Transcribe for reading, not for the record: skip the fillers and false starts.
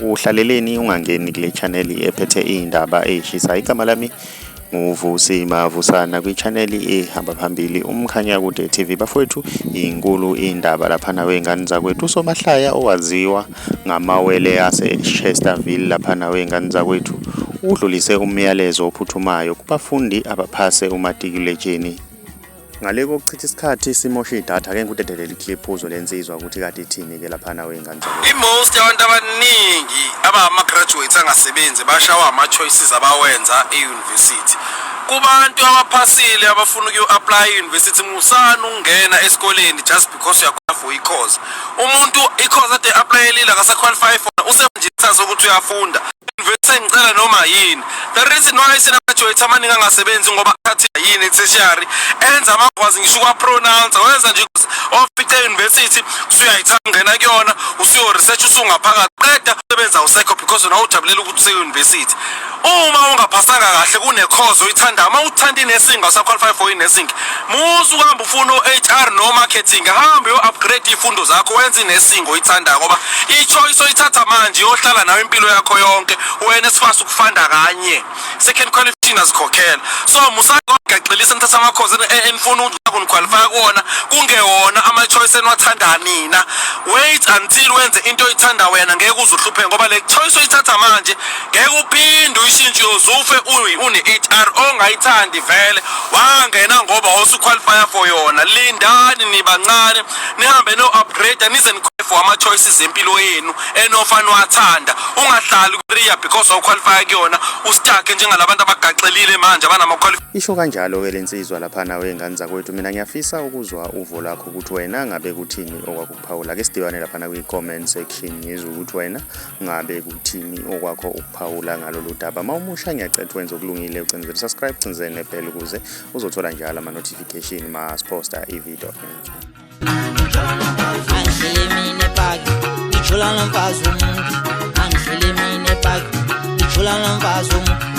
Uhlaleleni ungangeni kule channel ephethe izindaba ezishisa. Igama lami nguVusi Mavusana kwi-channel ehamba phambili uMkhanyakude TV. Bafowethu, inkulu indaba laphana wengane zakwethu uSomahlaya owaziwa ngamawele ase-Chesterville laphana wengane zakwethu udlulise umyalezo ophuthumayo kubafundi abaphase umatikuletsheni. Ngale kokuchitha isikhathi simosha idatha ake ngikudedelele iclip uzwe lensizwa ukuthi kade ithini ke laphana wengane zakwethu. Most yabantu abaningi abama graduates angasebenzi bashawa ama choices abawenza e-university. Kubantu abaphasile abafuna uku-apply e-university musana ungena esikoleni just because uyakhona for i-course. Umuntu i-course ade applyelile akasaqualify for usemnjisa ukuthi uyafunda. University ngicela noma yini. The reason why sina graduates amaningi angasebenzi ngoba athi yini tertiary enza amagwazi ngisho kwa pronounce wenza nje ofika e-university usuyayithanga ngena kuyona usuyo research usungaphakathi qeda usebenza usekho because una ujabulela ukuthi use-university. Uma ungaphasanga kahle kune course oyithanda uma uthanda inursing awusaqualify for inursing musu uhamba ufuna HR no marketing hamba yo upgrade ifundo zakho wenza inursing oyithanda ngoba i-choice oyithatha manje yohlala nawe impilo yakho yonke wena sifasa ukufunda kanye second qualification azikhokhela so musagaxelisa nithatha ama course enfuna ukuqualify kuona kungewona ama choice enwathanda nina. Wait until wenze into oyithanda wena ngeke uzuhluphe ngoba le choice oyithatha manje ngeke uphinde uyishintshe uzufe une HR ongayithandi vele wangena ngoba usuqualify for yona. Lindani nibancane nihambe no upgrade nize for ama choices empilo yenu enofana wathanda ungahlali ku-career because awuqualify kuyona usitake njengalabantu abagaxelile manje abanama qualifications. Isho kanjalo ke lensizwa laphana wengane zakwethu. Mina ngiyafisa ukuzwa uvo lakho ukuthi wena ngabe kuthini okwakuphawula. Ke sidiwane laphana kwi-comment section ngizwe ukuthi wena ngabe kuthini okwakho ukuphawula ngalolu daba. Mawumusha ngiyacela wenze okulungile ucenzele subscribe ucenzele nebell ukuze uzothola njalo ama notification masposta ivideo entsha. Angishele mina ebhagi, ngijula nomfazi umuntu.